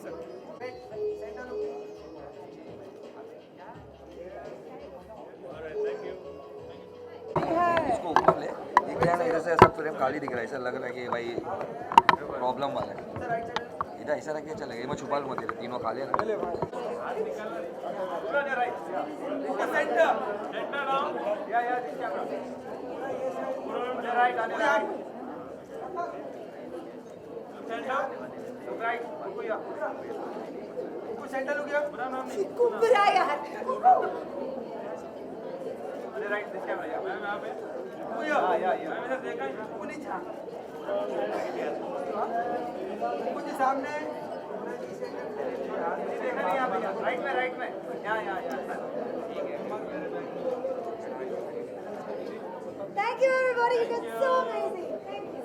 Sir. इसको ऊपर ले, ये क्या है ना, इधर से ऐसा फ्रेम खाली दिख रहा है, ऐसा लग रहा है कि भाई प्रॉब्लम वाला है। इधर ऐसा रख के चलेगा, ये मैं छुपा लूँगा तेरे तीनों खा लिया ना। बुरा यार मुझे सामने राइट में Thank you everybody, you did so amazing. Thank you.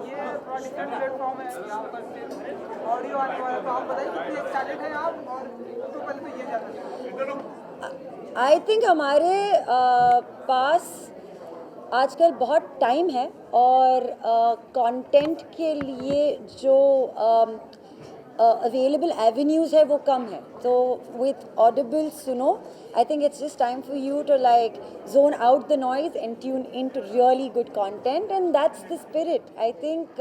ये प्रोडक्शन प्लेटफॉर्म है यहाँ पर सिर्फ ऑडियो आने वाला, तो आप बताइए कितने एक्साइटेड हैं आप, और तो पहले तो ये जानना चाहूँगा। आई थिंक हमारे पास आजकल बहुत टाइम है और कंटेंट के लिए जो अवेलेबल एवेन्यूज़ है वो कम है. तो विथ ऑडिबल सुनो, I think it's just time for you to like zone out the noise and tune into really good content, and that's the spirit. I think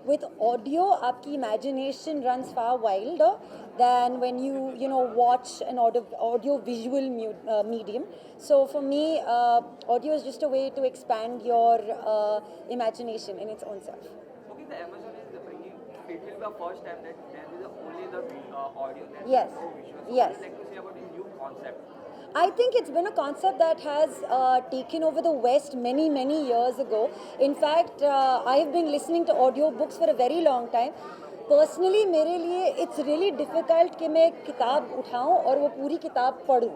with audio, आपकी imagination runs far wilder than when you know watch an audio visual medium. So for me, audio is just a way to expand your imagination in its own self. Okay, the Amazon is bringing. It will be the first time that there is only the audio. There is Yes. no visual. So Yes. what would you like to say about this new concept? I think it's been a concept that has taken over the West many years ago. In fact, I've been listening to audiobooks for a very long time. Personally, मेरे लिए it's really difficult कि मैं एक किताब उठाऊं और वो पूरी किताब पढूं,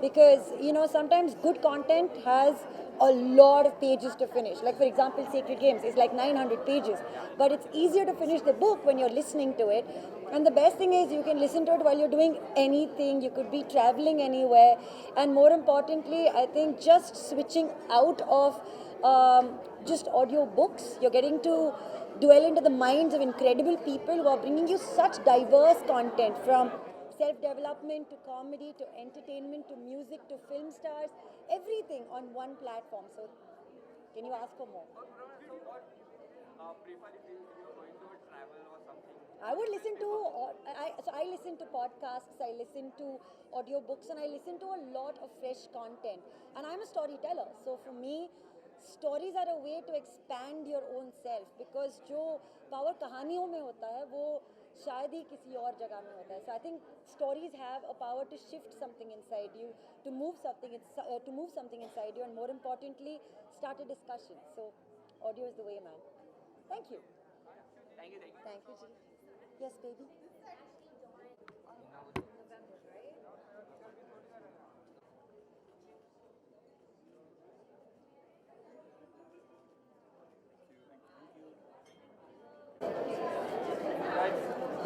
because you know sometimes good content has a lot of pages to finish. Like for example, Sacred Games is like 900 pages, but it's easier to finish the book when you're listening to it. And the best thing is you can listen to it while you're doing anything. You could be traveling anywhere, and more importantly, I think just switching out of just audio books, you're getting to dwell into the minds of incredible people who are bringing you such diverse content, from self-development to comedy to entertainment to music to film stars, everything on one platform. So can you ask for more? Prefer if you are going to travel or something. I would listen to, I listen to podcasts, I listen to audiobooks, and I listen to a lot of fresh content. And I'm a storyteller, so for me, stories are a way to expand your own self, because जो power कहानियों में होता है वो शायद ही किसी और जगह में होता है. So I think stories have a power to shift something inside you, to move something inside you, and more importantly, start a discussion. So audio is the way, man. Thank you. Thank you. Thank you, Ji. Yes, baby.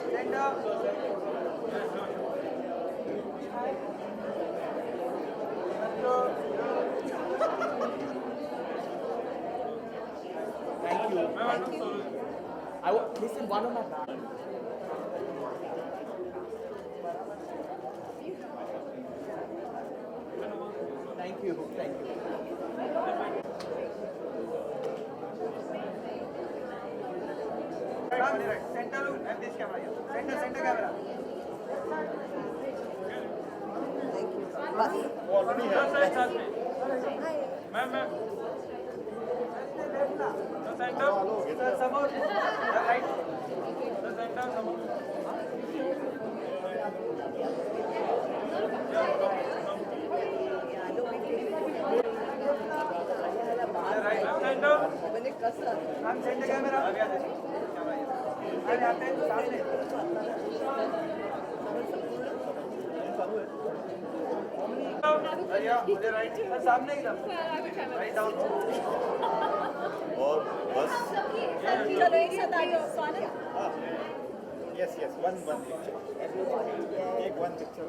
stand up. Thank you. Listen, one of my band. Thank you. Right. Center look and this camera here. Center camera. Support. Right. I'm center camera. सामने एकदम write down और बस चलो एक साथ आइए स्वागत. Yes one picture एक वन पिक्चर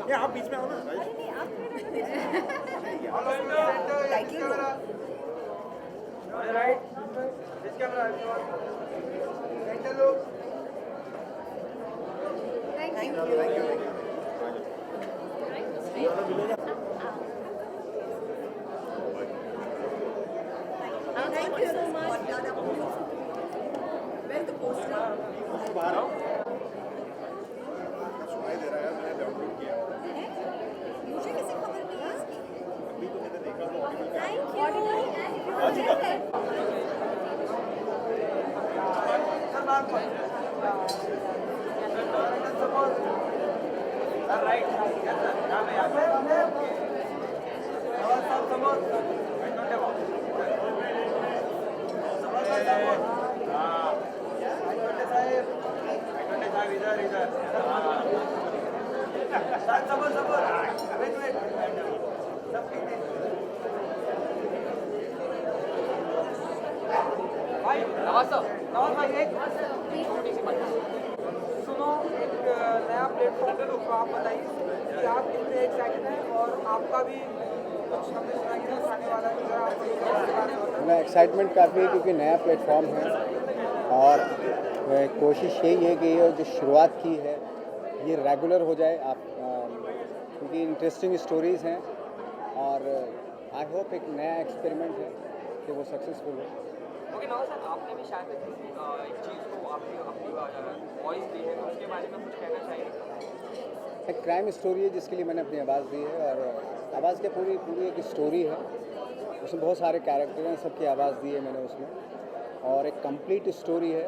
ये आप बीच में आओ ना. नहीं आप title Right. This camera. Hello. Thank you. Thank you so much. Where's the poster? मुझे किसी खबर नहीं है Thank you. Sir, back पर. Sir, right. Yes, sir. यहाँ पे, यहाँ पे. समोर, सर, समोर. Don't have all. समोर, सर, समोर. हाँ. साहेब. साहेब, इधर, इधर. हाँ. सर, समोर, समोर. Wait. सब ठीक है. भाई नवाज भाई एक सुनो एक नया प्लेटफॉर्म पे तो आप बताइए कि आप कितने एक्साइटेड हैं और आपका भी कुछ हमें सुनाइए आने वाला है जरा आप मेरा एक्साइटमेंट काफ़ी है क्योंकि नया प्लेटफॉर्म है और कोशिश यही है कि ये जो शुरुआत की है ये रेगुलर हो जाए आप क्योंकि इंटरेस्टिंग स्टोरीज़ हैं और आई होप एक नया एक्सपेरिमेंट है कि वो सक्सेसफुल हो। ओके नवाज सर, आपने भी शायद एक चीज़ को आपकी अपनी वॉइस दी है, तो उसके बारे में कुछ कहना चाहिए? एक क्राइम स्टोरी है जिसके लिए मैंने अपनी आवाज़ दी है और आवाज़ की पूरी एक स्टोरी है, उसमें बहुत सारे कैरेक्टर हैं, सबकी आवाज़ दी है मैंने उसमें और एक कंप्लीट स्टोरी है।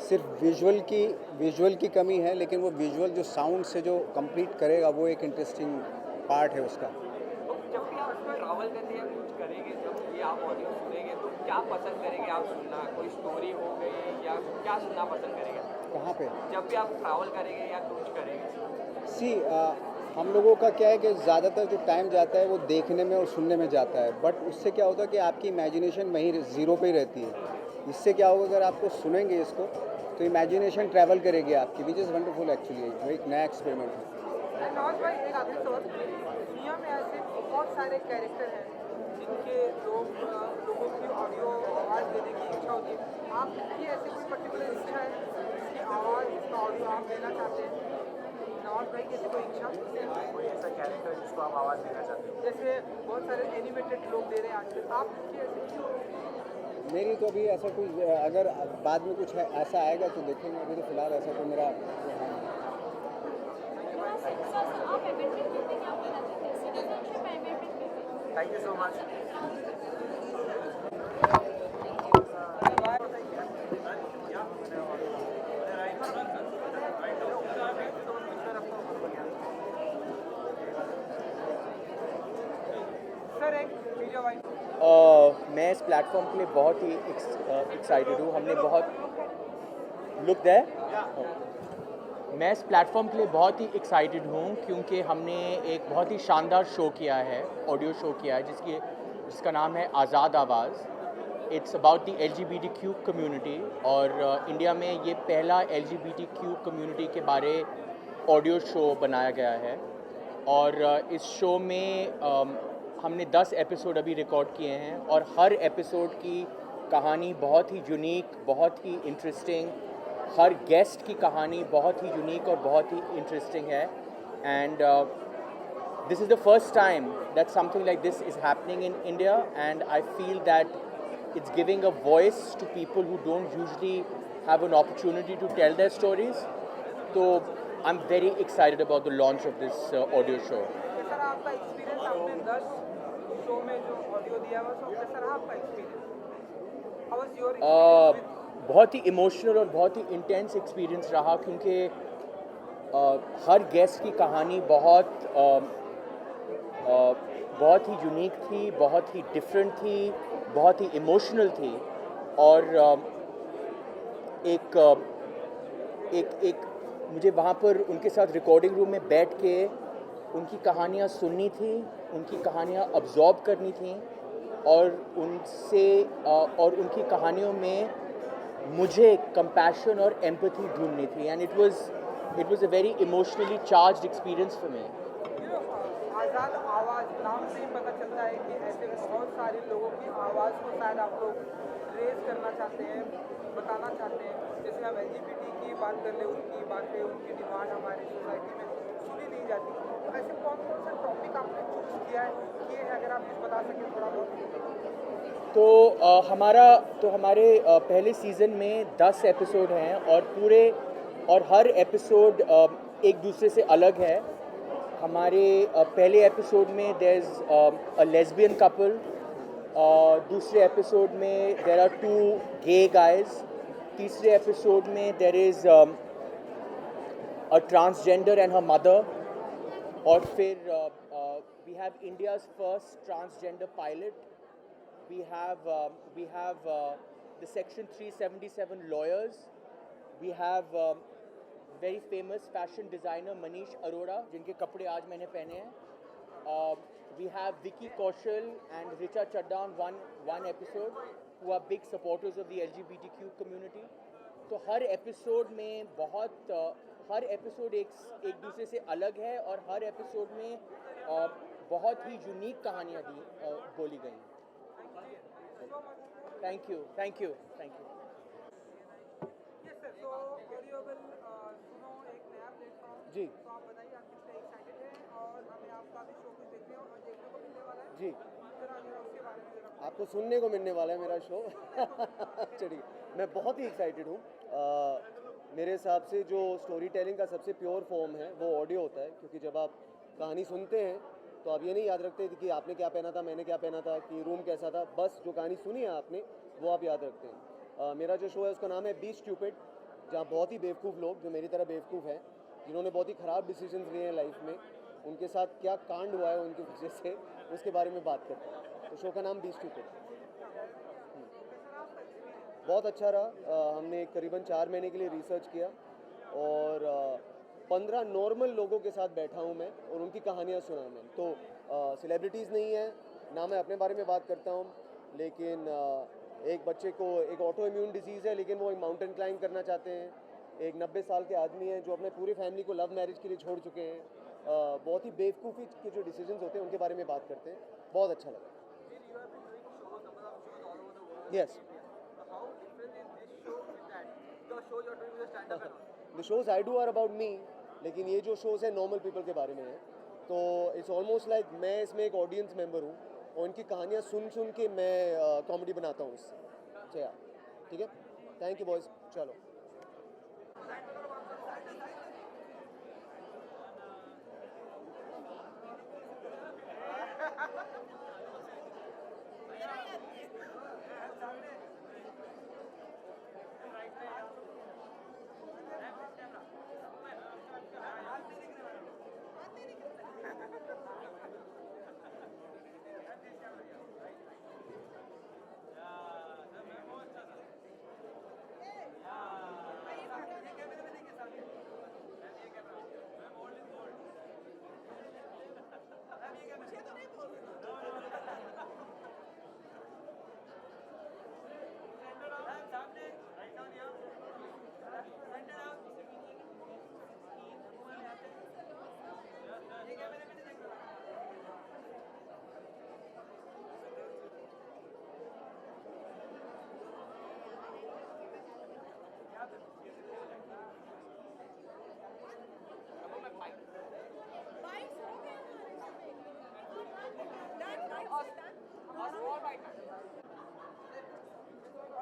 सिर्फ विजुअल की कमी है लेकिन वो विजुअल जो साउंड से जो कंप्लीट करेगा वो एक इंटरेस्टिंग पार्ट है उसका। तो जब भी आप उसमें ट्रैवल करते हैं कुछ करेंगे, जब ये आप ऑडियो सुनेंगे तो क्या पसंद करेंगे आप सुनना? कोई स्टोरी हो गई या क्या सुनना पसंद करेंगे? कहाँ पे? जब भी आप ट्रैवल करेंगे या कुछ करेंगे? हम लोगों का क्या है कि ज़्यादातर जो टाइम जाता है वो देखने में और सुनने में जाता है, बट उससे क्या होता है कि आपकी इमेजिनेशन वहीं ज़ीरो पे ही रहती है। इससे क्या होगा अगर आपको सुनेंगे इसको तो इमेजिनेशन ट्रैवल करेगी आपकी, विच इज़ वंडरफुल एक्चुअली। वो एक नया एक्सपेरिमेंट है। नवाज भाई एक आखिरी सवाल, दुनिया में ऐसे बहुत सारे कैरेक्टर हैं जिनके लोगों की ऑडियो आवाज़ देने की इच्छा होती है, आपकी ऐसी कोई पर्टिकुलर इच्छा है जिसकी आवाज़ जिसका ऑडियो आप देना चाहते हैं? नवाज भाई की ऐसी कोई इच्छा, कोई ऐसा कैरेक्टर जिसको आप आवाज़ देना चाहते हैं? जैसे बहुत सारे एनिमेटेड लोग दे रहे हैं आजकल, आपकी ऐसी? मेरी तो अभी ऐसा कोई, अगर बाद में कुछ ऐसा आएगा तो देखेंगे, अभी तो फिलहाल ऐसा कोई मेरा thank you so much. Sir एक वीडियो भाई मैं इस प्लेटफॉर्म के लिए बहुत ही एक्साइटेड हूँ। हमने बहुत लुक दैट मैं इस प्लेटफॉर्म के लिए बहुत ही एक्साइटेड हूँ क्योंकि हमने एक बहुत ही शानदार शो किया है, ऑडियो शो किया है जिसका नाम है आज़ाद आवाज़। It's about the LGBTQ community और इंडिया में ये पहला LGBTQ कम्युनिटी के बारे ऑडियो शो बनाया गया है और इस शो में हमने 10 एपिसोड अभी रिकॉर्ड किए हैं और हर एपिसोड की कहानी बहुत ही यूनिक, बहुत ही इंटरेस्टिंग, हर गेस्ट की कहानी बहुत ही यूनिक और बहुत ही इंटरेस्टिंग है। And this is the first time that something like this is happening in India and I feel that it's giving a voice to people who don't usually have an opportunity to tell their stories. So I'm very excited about the launch of this audio show. Sir आपका experience, आपने 10 show में जो audio दिया हुआ सो कैसा रहा आपका experience? How was your experience? बहुत ही इमोशनल और बहुत ही इंटेंस एक्सपीरियंस रहा क्योंकि हर गेस्ट की कहानी बहुत ही यूनिक थी, बहुत ही डिफरेंट थी, बहुत ही इमोशनल थी और एक मुझे वहाँ पर उनके साथ रिकॉर्डिंग रूम में बैठ के उनकी कहानियाँ सुननी थी, उनकी कहानियाँ अब्जॉर्ब करनी थी और उनकी कहानियों में मुझे कंपैशन और एम्पैथी ढूंढनी थी and it was a very emotionally charged experience for me. आज़ाद आवाज़ नाम से ही पता चलता है कि ऐसे बहुत सारे लोगों की आवाज़ को शायद आप लोग रेज करना चाहते हैं, बताना चाहते हैं। जैसे हम LGBT की बात कर ले, उनकी बातें, उनकी डिमांड हमारी सोसाइटी में सुनी नहीं जाती। तो ऐसे कौन कौन सा टॉपिक आपने चूज़ किया है, ये है, अगर आप कुछ बता सकें थोड़ा बहुत। तो हमारे पहले सीज़न में 10 एपिसोड हैं और हर एपिसोड एक दूसरे से अलग है। हमारे पहले एपिसोड में there is a lesbian couple, दूसरे एपिसोड में देयर आर 2 गे गाइज, तीसरे एपिसोड में there is a transgender and her mother, और फिर we have India's first transgender pilot. We have the Section 377 lawyers. We have very famous fashion designer Manish Arora, जिनके कपड़े आज मैंने पहने हैं. We have Vicky Kaushal and Richa Chadda on one episode, who are big supporters of the LGBTQ community. तो हर episode में हर episode एक दूसरे से अलग है, और हर एपिसोड में बहुत ही यूनिक कहानियाँ बोली गई हैं. Thank you. यस सर, तो ऑडियोबल सुनो एक नया प्लेटफॉर्म जी. तो आप बताइए आप कितने एक्साइटेड हैं, और हमें आपका भी शो कुछ देखने और देखने को मिलने वाला है जी. जरा उसके बारे में जरा। आपको सुनने को मिलने वाला है मेरा शो. चलिए, मैं बहुत ही एक्साइटेड हूँ. मेरे हिसाब से जो स्टोरी टेलिंग का सबसे प्योर फॉर्म है वो ऑडियो होता है, क्योंकि जब आप कहानी सुनते हैं तो आप ये नहीं याद रखते कि आपने क्या पहना था, मैंने क्या पहना था, कि रूम कैसा था. बस जो कहानी सुनी है आपने वो आप याद रखते हैं. मेरा जो शो है उसका नाम है बी स्टूपिड, जहाँ बहुत ही बेवकूफ़ लोग जो मेरी तरह बेवकूफ़ हैं, जिन्होंने बहुत ही ख़राब डिसीजंस लिए हैं लाइफ में, उनके साथ क्या कांड हुआ है उनकी वजह से, उसके बारे में बात करते हैं. तो शो का नाम बी स्टूपिड. बहुत अच्छा रहा. हमने करीबन 4 महीने के लिए रिसर्च किया, और 15 नॉर्मल लोगों के साथ बैठा हूँ मैं, और उनकी कहानियाँ सुनाई मैंने. तो सेलिब्रिटीज़ नहीं है ना, मैं अपने बारे में बात करता हूँ, लेकिन एक बच्चे को एक ऑटो इम्यून डिजीज़ है, लेकिन वो एक माउंटेन क्लाइंब करना चाहते हैं. एक 90 साल के आदमी हैं जो अपने पूरी फैमिली को लव मैरिज के लिए छोड़ चुके हैं. बहुत ही बेवकूफ़ी के जो डिसीजंस होते हैं उनके बारे में बात करते हैं. बहुत अच्छा लगा. Yes. The shows I do are about me, लेकिन ये जो शोज़ है नॉर्मल पीपल के बारे में है. तो इट्स ऑलमोस्ट लाइक मैं इसमें एक ऑडियंस मेंबर हूँ, और उनकी कहानियाँ सुन के मैं कॉमेडी बनाता हूँ उससे. चलिए, ठीक है. Thank you boys. चलो.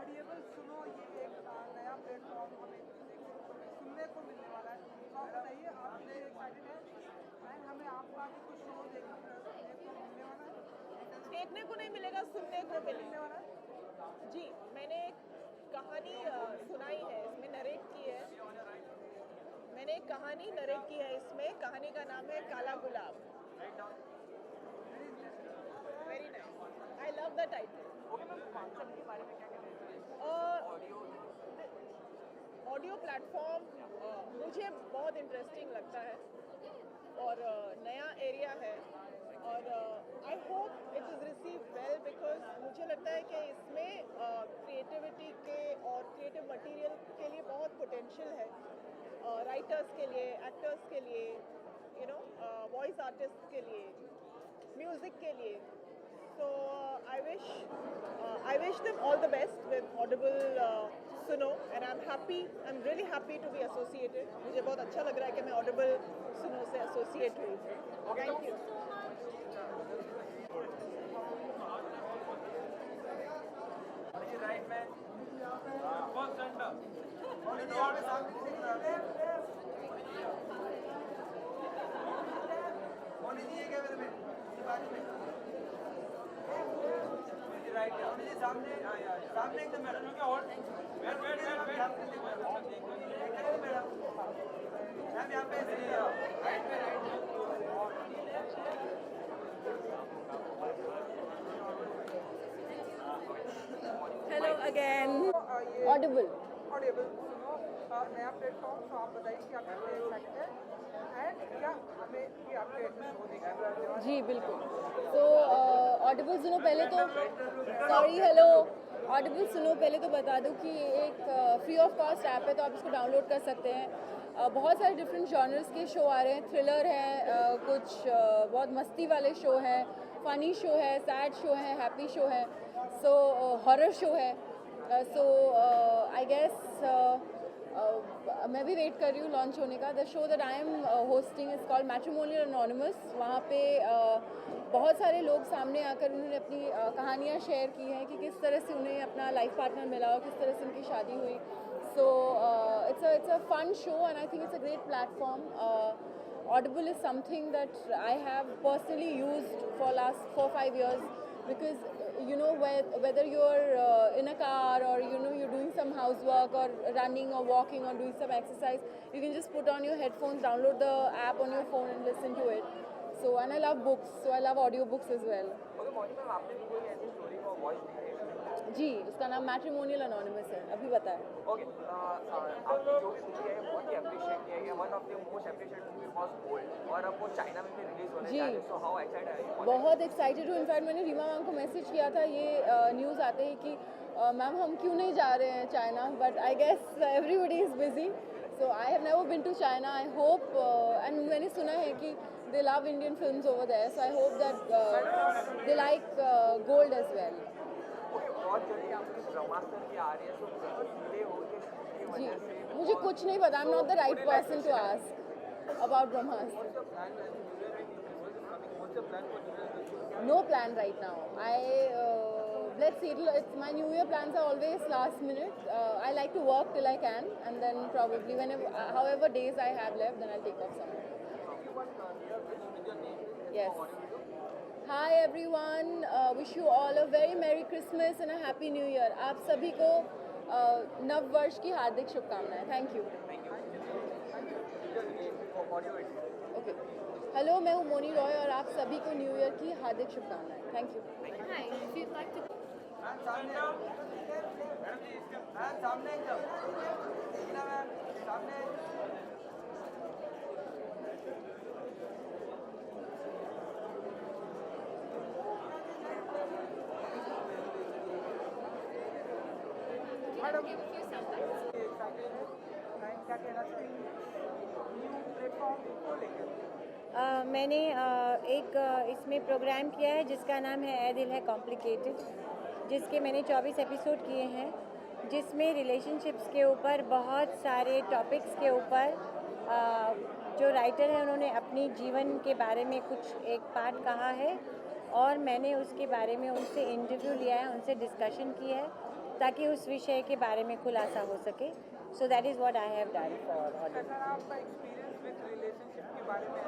ऑडियोबल सुनो ये एक नया प्लेटफॉर्म हमें सुनने को मिलने वाला है. तो आप बताइए आप कितने एक्साइटेड हैं, एंड हमें आपका भी कुछ शो देखने को मिलने वाला है. देखने को नहीं मिलेगा, सुनने को मिलने मिलेगा. वाला है. जी, मैंने एक कहानी सुनाई है, इसमें नरेट की है. मैंने एक कहानी नरेट की है इसमें. कहानी का नाम है Kala Gulab. Very nice. I love the title. Concept के बारे में क्या कहना है? ऑडियो प्लेटफॉर्म मुझे बहुत इंटरेस्टिंग लगता है, और नया एरिया है, और I hope it is receive well, because मुझे लगता है कि इसमें क्रिएटिविटी के और क्रिएटिव मटेरियल के लिए बहुत पोटेंशियल है. राइटर्स के लिए, एक्टर्स के लिए, यू नो, वॉइस आर्टिस्ट के लिए, म्यूज़िक के लिए. So I wish them all the best with Audible Suno, and I'm really happy to be associated. मुझे बहुत अच्छा लग रहा है कि मैं Audible Suno से associate हुई. Thank you. Hello again. ये Audible. ऑडिबल सुनो नया प्लेटफॉर्म, तो आप बताइए कि आप कितने एक्साइटेड हैं एंड क्या हमें कि आपके शो देखना है. जी बिल्कुल. तो ऑडिबल सुनो पहले तो हेलो ऑडिबल सुनो पहले तो बता दूं कि एक फ्री ऑफ कॉस्ट ऐप है, तो आप इसको डाउनलोड कर सकते हैं. बहुत सारे डिफरेंट जॉनर्स के शो आ रहे हैं. थ्रिलर है, कुछ बहुत मस्ती वाले शो हैं, फ़नी शो है, सैड शो है, हैप्पी शो है, सो हॉरर शो है. सो आई गेस मैं भी वेट कर रही हूँ लॉन्च होने का. The show that I am hosting is called matrimonial anonymous. वहाँ पे बहुत सारे लोग सामने आकर उन्होंने अपनी कहानियाँ शेयर की हैं कि किस तरह से उन्हें अपना लाइफ पार्टनर मिला और किस तरह से उनकी शादी हुई. सो it's a fun show, and I think it's a great platform. Audible is something that I have personally used for last 4-5 years, because you know, whether you're in a car or you're doing some housework or running or walking or doing some exercise, you can just put on your headphones, download the app on your phone and listen to it. So, and I love books, so I love audiobooks as well. Okay Monica, आपने भी कोई ऐसी story को voice दी है? जी, उसका नाम matrimonial anonymous है, अभी बताया. ओके, आपने जो भी मूवी है बहुत ही अप्रिशिएट किया है. One of the most appreciated movie was gold, और अब वो चाइना में भी रिलीज होने जा रही है. So how excited are you? बहुत एक्साइटेड हूँ. इनफैक्ट मैंने रीमा मैम को मैसेज किया था ये न्यूज़ आते ही कि मैम हम क्यों नहीं जा रहे हैं China, but I guess everybody is busy. So I have never been to China. I hope, and मैंने सुना है कि they love Indian films over there, so I hope that they like Gold as well. Okay, बहुत जल्दी आपकी ब्रह्मास्त्र की आ रही है, सो डिले हो गई की जी, वजह से मुझे कुछ नहीं पता. I am not the right person to ask about Brahmastra. No plan right now. Let's see. It's my New Year plans are always last minute. I like to work till I can, and then probably however days I have left, then I'll take off somewhere. Yes. Hi everyone. Wish you all a very Merry Christmas and a Happy New Year. आप सभी को नव वर्ष की हार्दिक शुभकामनाएं. Thank you. Okay. Hello, मैं हूँ मोनी रॉय और आप सभी को न्यू ईयर की हार्दिक शुभकामनाएं. Thank you. Hi, if you'd like to madam give a few soundbites. Excited है एंड क्या कहना चाहिए न्यू प्लेटफॉर्म को लेकर? मैंने एक इसमें प्रोग्राम किया है जिसका नाम है ए दिल है कॉम्प्लिकेटेड, जिसके मैंने 24 एपिसोड किए हैं, जिसमें रिलेशनशिप्स के ऊपर बहुत सारे टॉपिक्स के ऊपर जो राइटर हैं उन्होंने अपनी जीवन के बारे में कुछ एक पार्ट कहा है, और मैंने उसके बारे में उनसे इंटरव्यू लिया है, उनसे डिस्कशन की है ताकि उस विषय के बारे में खुलासा हो सके. So that is what I have done for audio. Sir, आपका एक्सपीरियंस विद रिलेशनशिप के बारे में?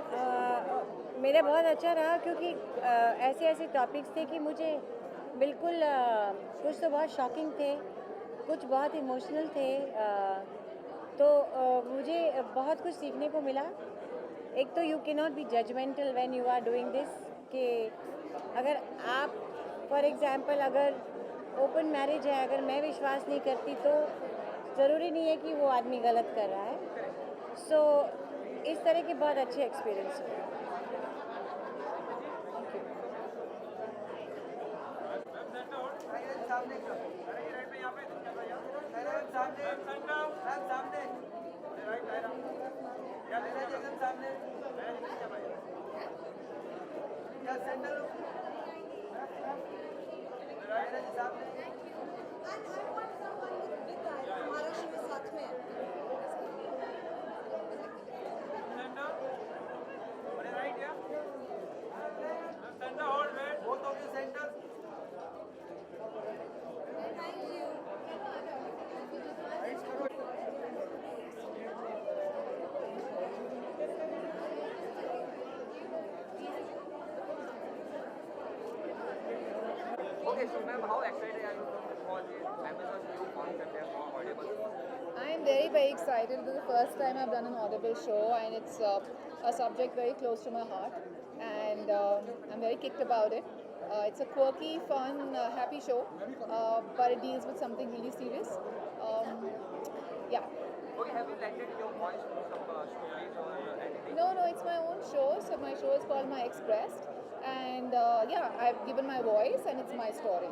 मेरा बहुत अच्छा रहा, क्योंकि ऐसे ऐसे टॉपिक्स थे कि मुझे बिल्कुल कुछ तो बहुत शॉकिंग थे, कुछ बहुत इमोशनल थे, तो मुझे बहुत कुछ सीखने को मिला. एक तो you can not be judgemental when you are doing this, कि अगर आप फॉर एग्जांपल अगर ओपन मैरिज है, अगर मैं विश्वास नहीं करती तो ज़रूरी नहीं है कि वो आदमी गलत कर रहा है. सो इस तरह के बहुत अच्छे एक्सपीरियंस हुए. सामने Okay, so ma'am, how excited are you for the Amazon's new concept for Audible? I'm very, very excited. This is the first time I've done an Audible show, and it's a subject very close to my heart. And I'm very kicked about it. It's a quirky, fun, happy show, but it deals with something really serious. Yeah. Okay, have you lended your voice to some stories or anything? No, it's my own show. So my show is called My Expressed. And yeah, I've given my voice, and it's my story.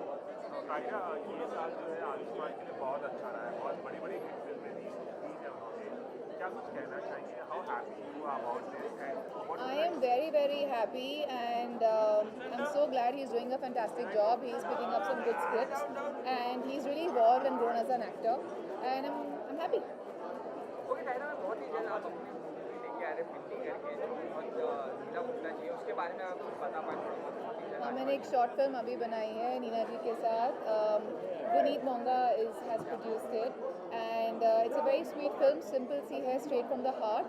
काटिया ये साल जो है आयुष्मान के लिए बहुत अच्छा रहा है, बहुत बड़ी बड़ी हिट फिल्में दी है उन्होंने, क्या कुछ कहना चाहिए? How happy you are about this and what I am very, very happy, and I'm so glad he's doing a fantastic job. He's picking up some good scripts, and he's really evolved and grown as an actor, and I'm happy. Okay टाइना में बहुत ही जल्द आप अपनी movie लेके आ रहे हैं फिल्मी करके जो बहुत नीला मुद्दा चाहिए उसके बारे में आप कुछ बता पाएं थोड़ा बहुत ही जल्द मैंने एक शॉर्ट फिल्म अभी बनाई है नीना जी के साथ. Guneet Monga has produced it, and it's a very sweet film, simple सी है, straight from the heart.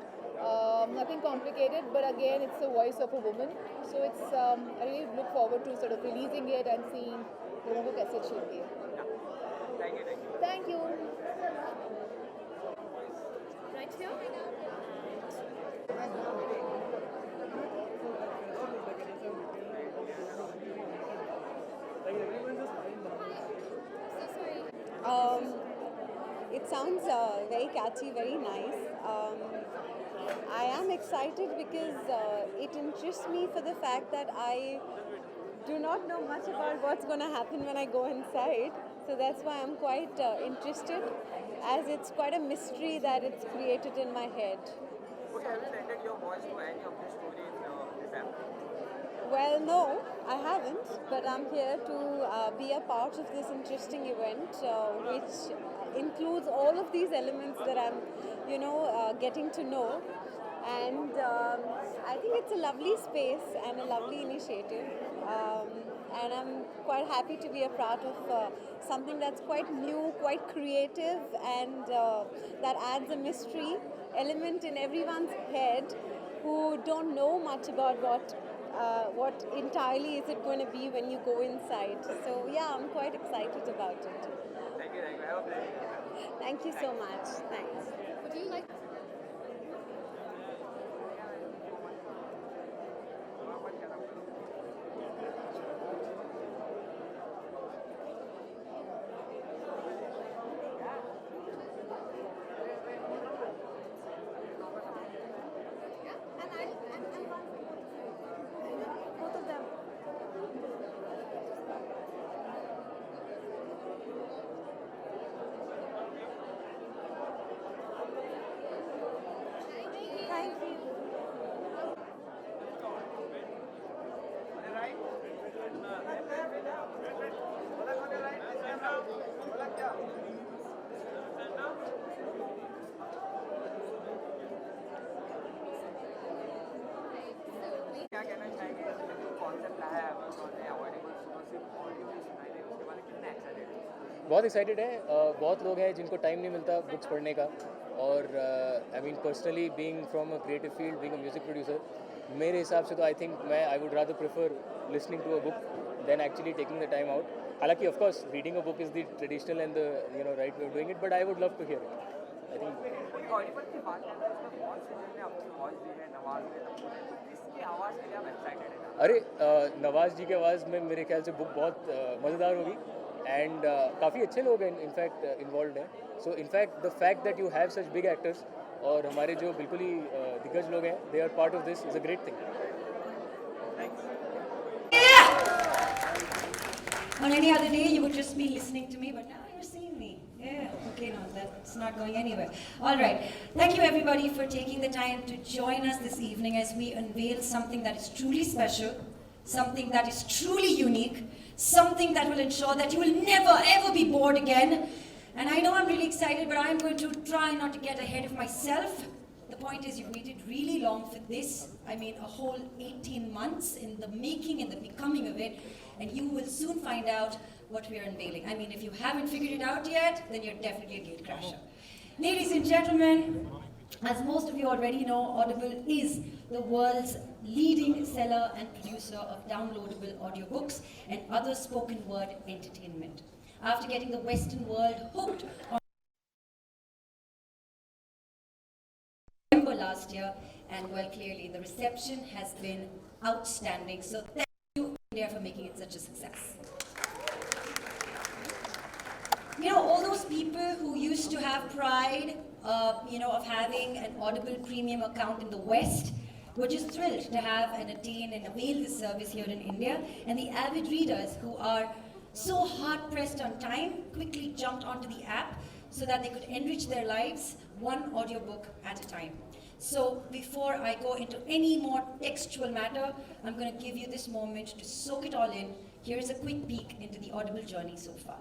Nothing complicated, but again it's the voice of a woman, so it's I really look forward to sort of releasing it and seeing लोगों को कैसे अच्छी लगती है. Thank you. Right here. It sounds very catchy, very nice. I am excited because it interests me for the fact that I do not know much about what's going to happen when I go inside. So that's why I'm quite interested, as it's quite a mystery that it's created in my head. Okay, have you lended your voice to any of the stories in this app? Well, no, I haven't, but I'm here to be a part of this interesting event, which includes all of these elements that I'm, getting to know. And I think it's a lovely space and a lovely initiative. And I'm quite happy to be a part of something that's quite new, quite creative, and that adds a mystery element in everyone's head who don't know much about what entirely is it going to be when you go inside. So yeah, I'm quite excited about it. Thank you. Have a pleasure. Thank you so much. Thanks. Would you like? Both of them. Thank you. क्या कहना चाहेंगे जो concept लाया है Amazon ने avoidable सुनो सिर्फ audio भी सुनाई दे उसके बारे में कितना एक्साइटेड है? बहुत एक्साइटेड है. बहुत लोग हैं जिनको टाइम नहीं मिलता बुक्स पढ़ने का, और I mean personally being from a creative field, being a music producer, मेरे हिसाब से तो I think I would rather prefer listening to a book than actually taking the time out. हालांकि of course reading a book is the traditional and the right way of doing it, but I would love to hear it. I think Audible की बात करें तो उसमें बहुत से जिनने अपनी वॉइस दी है, नवाज ने, तब्बू ने, तो किसकी आवाज़ के लिए आप एक्साइटेड हैं? अरे नवाज जी की आवाज़ में मेरे ख्याल से बुक बहुत मज़ेदार होगी, एंड काफ़ी अच्छे लोग हैं इनफैक्ट इन्वॉल्व हैं. So in fact the fact that you have such big actors और हमारे जो बिल्कुल ही दिग्गज लोग हैं, they are part of this, is a great thing. On any other day, you would just be listening to me, but now you're seeing me. Yeah, okay, no, that's not going anywhere. All right. Thank you, everybody, for taking the time to join us this evening as we unveil something that is truly special, something that is truly unique, something that will ensure that you will never ever be bored again. And I know I'm really excited, but I'm going to try not to get ahead of myself. The point is, you've waited really long for this. I mean, a whole 18 months in the making and the becoming of it, and you will soon find out what we are unveiling. I mean, if you haven't figured it out yet, then you're definitely a gatecrasher. Ladies and gentlemen, as most of you already know, Audible is the world's leading seller and producer of downloadable audiobooks and other spoken word entertainment. After getting the Western world hooked on November last year, and well, clearly the reception has been outstanding. So thank you, India, for making it such a success. You know, all those people who used to have pride, of having an Audible premium account in the West, were just thrilled to have and attain and avail this service here in India. And the avid readers who are so hard-pressed on time quickly jumped onto the app so that they could enrich their lives one audiobook at a time. So before I go into any more textual matter, I'm going to give you this moment to soak it all in. Here is a quick peek into the Audible journey so far.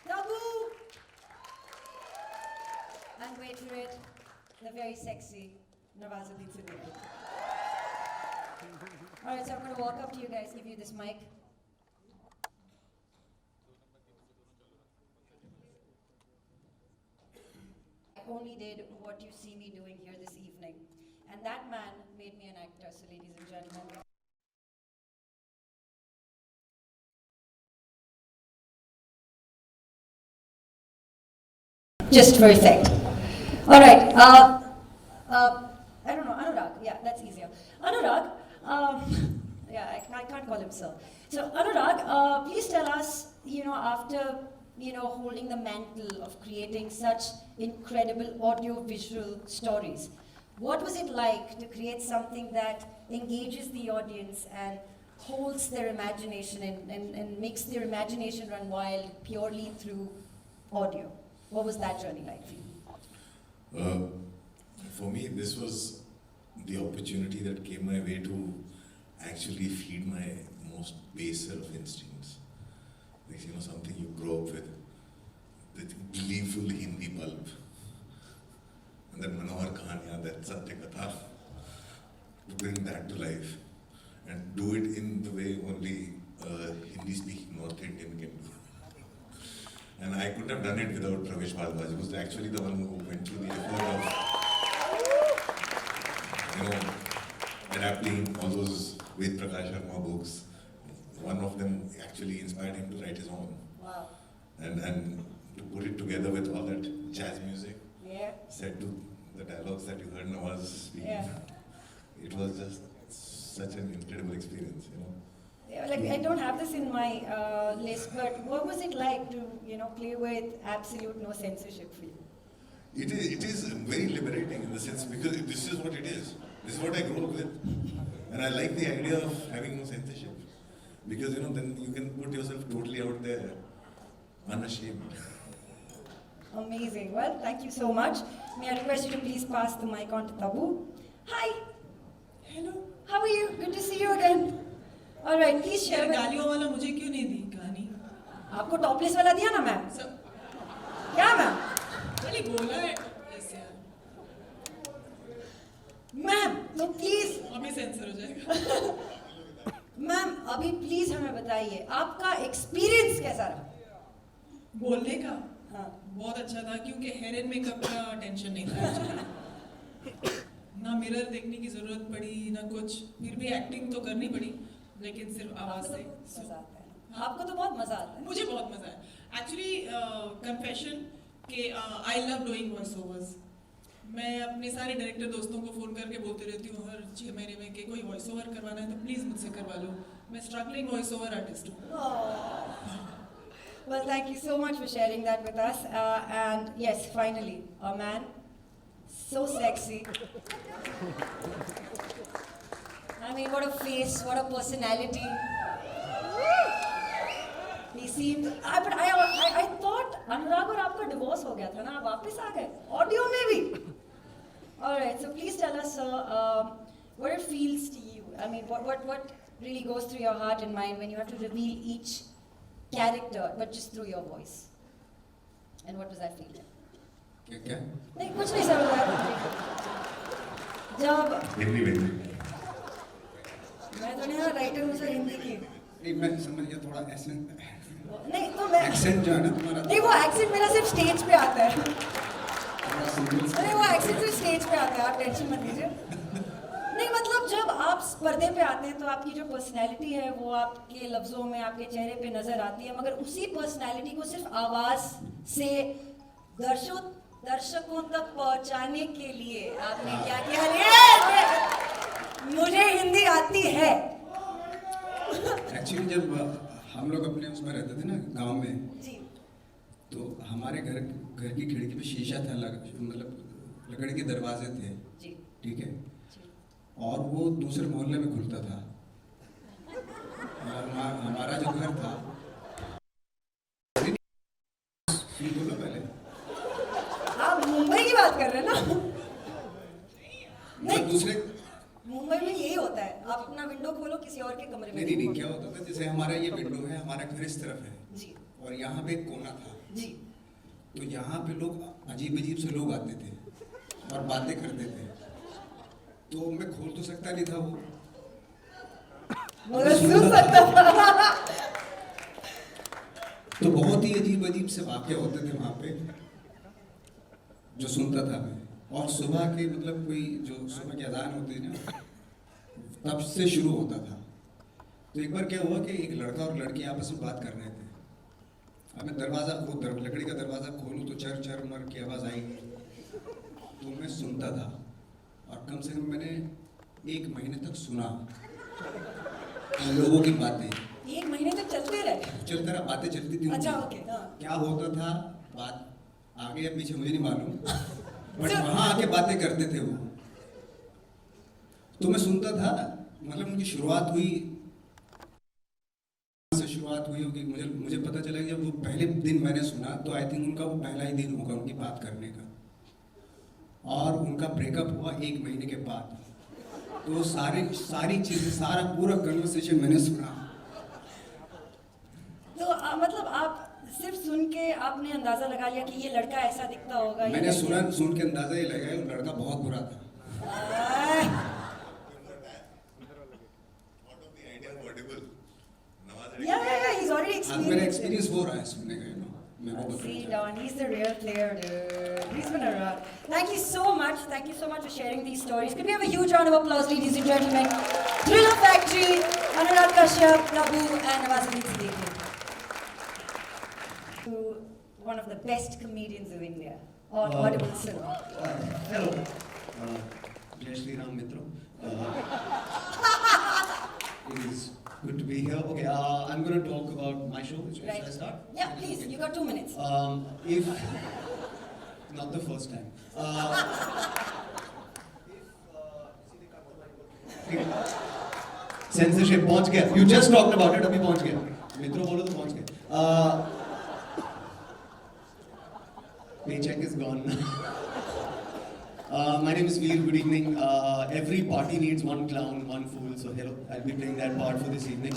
Tabu! And wait for it, the very sexy Nawazuddin Siddiqui. All right, so I'm going to walk up to you guys, give you this mic. I only did what you see me doing here this evening. And that man made me an actor, so ladies and gentlemen. Just for effect. All right, I don't know, Anurag, yeah, that's easier. Anurag, yeah, I can't call him sir. So Anurag, please tell us, after, holding the mantle of creating such incredible audio-visual stories, what was it like to create something that engages the audience and holds their imagination and makes their imagination run wild purely through audio? What was that journey like for you? For me, this was the opportunity that came my way to actually feed my most baser of instincts. Like, something you grow up with, the gleeful Hindi pulp, and then Manohar Khan, that Satya Katha, to bring that to life and do it in the way only Hindi-speaking North Indian can do. And I couldn't have done it without Pravesh Bhardwaj, who was actually the one who went through the effort of, adapting all those Ved Prakash Sharma books. One of them actually inspired him to write his own. Wow. And to put it together with all that jazz music, yeah, said to the dialogues that you heard Nawaz speaking. Yeah. It was just such an incredible experience, Yeah, like I don't have this in my list, but what was it like to, play with absolute no censorship for you? It is very liberating in the sense, because this is what it is. This is what I grew up with. And I like the idea of having no censorship. Because, then you can put yourself totally out there, unashamed. Amazing. Well, thank you so much. May I request you to please pass the mic on to Tabu. Hi. Hello. How are you? Good to see you again. All right, please share. गालियों वाला मुझे क्यों नहीं दी कहानी? आपको topless वाला दिया ना ma'am? क्या मैम? खाली बोला है ऐसे। मैम, तो प्लीज अभी सेंसर हो जाएगा। मैम, अभी प्लीज हमें बताइए आपका एक्सपीरियंस कैसा रहा? बोलने का? हाँ, बहुत अच्छा था क्योंकि हेयर एंड मेकअप का टेंशन नहीं था। ना मिरर देखने की जरूरत पड़ी, ना कुछ। फिर भी एक्टिंग तो करनी पड़ी, लेकिन सिर्फ आवाज से। मजा आता है। आपको तो बहुत मजा आता है। मुझे बहुत मजा है। एक्चुअली कन्फेशन कि I love doing voice overs. मैं अपने सारे डायरेक्टर दोस्तों को फ़ोन करके बोलती रहती हूँ हर 6 महीने में कि कोई वॉइस ओवर करवाना है तो प्लीज़ मुझसे करवा लो। मैं स्ट्रगलिंग वॉइस ओवर आर्टिस्ट हूँ। Well, thank you so much for sharing that with us. And yes, finally, a man so sexy. I mean, what a face, what a personality. He seemed. But I thought Anurag और आपका divorce हो गया था ना? आप वापस आ गए? Audio में भी. All right. So please tell us, sir, what it feels to you. I mean, what really goes through your heart and mind when you have to reveal each character, but just through your voice. And what does that feel like? क्या? नहीं कुछ नहीं समझ रहा। जब हिंदी में मैं तो नहीं राइटर हूँ सर हिंदी की। नहीं मैं समझ गया थोड़ा एक्सेंट नहीं तो मैं एक्सेंट जो है ना तुम्हारा नहीं वो एक्सेंट मेरा सिर्फ स्टेज पे आता है। नहीं वो एक्सेंट सिर्फ स्टेज पे आता है, आप टेंशन मत लीजिए। नहीं मतलब जब आप पर्दे पे आते हैं तो आपकी जो पर्सनैलिटी है वो आपके लफ्ज़ों में आपके चेहरे पे नज़र आती है, मगर उसी पर्सनैलिटी को सिर्फ आवाज़ से दर्शकों तक पहुंचाने के लिए आपने क्या किया? मुझे हिंदी आती है। एक्चुअली जब हम लोग अपने उसमें रहते थे ना गांव में जी। तो हमारे घर की खिड़की पे शीशा था, मतलब लकड़ी के दरवाजे थे जी। ठीक है, और वो दूसरे मोहल्ले में खुलता था। हमारा जो घर था बोलो पहले आप मुंबई की बात कर रहे हैं ना? नहीं दूसरे मुंबई में यही होता है, आप अपना विंडो खोलो किसी और के कमरे में। नहीं क्या होता था, जैसे हमारा ये विंडो है, हमारा घर इस तरफ है जी, और यहाँ पे एक कोना था जी, तो यहाँ पे लोग अजीब से लोग आते थे और बातें करते थे, तो मैं खोल तो सकता नहीं था, वो सुन सकता था। तो बहुत ही अजीब से वाक़े होते थे वहाँ पे जो सुनता था मैं। और सुबह के मतलब कोई जो सुबह की अजान होती है ना तब से शुरू होता था। तो एक बार क्या हुआ कि एक लड़का और लड़की आपस में बात कर रहे थे। अब मैं लकड़ी का दरवाज़ा खोलूँ तो चर चर मर की आवाज़ आई, तो मैं सुनता था और कम से कम मैंने 1 महीने तक सुना लोगों की बातें। 1 महीने तक चलते रहे? चलता रहा, बातें चलती थी। अच्छा ओके। क्या होता था बात आगे या पीछे मुझे नहीं मालूम, बट वहाँ आके बातें करते थे वो, तो मैं सुनता था। मतलब उनकी शुरुआत हुई होगी, मुझे पता चला कि जब वो पहले दिन मैंने सुना तो आई थिंक उनका वो पहला ही दिन होगा उनकी बात करने का, और उनका ब्रेकअप हुआ 1 महीने के बाद। तो सारी चीज़ें सारा पूरा कन्वर्सेशन मैंने सुना। तो मतलब आप सिर्फ सुन के आपने अंदाजा लगा लिया कि ये लड़का ऐसा दिखता होगा? मैंने सुन के अंदाजा ये लगाया वो लड़का बहुत बुरा था। he's already experienced. मेरा एक्सपीरियंस हो रहा है सुनने का, See, Don, he's the real player, dude. He's been around. Thank you so much. Thank you so much for sharing these stories. Could we have a huge round of applause, ladies and gentlemen? Thriller Factory, Anurag Kashyap, Prabhu, and Nawazuddin Siddiqui. To one of the best comedians of India, on Audible Cinema. Hello. Jai Shri Ram Mitro. It is good to be here. Okay, I'm going to talk about my show. Should I start? Yeah, please. You got 2 minutes. If not the first time. Censorship पहुंच गया. You just talked about it. अभी पहुंच गया. मित्रों बोलो तो पहुंच गया. Paycheck is gone. My name is Veer. Good evening. Every party needs one clown, one fool. So hello, I'll be playing that part for this evening.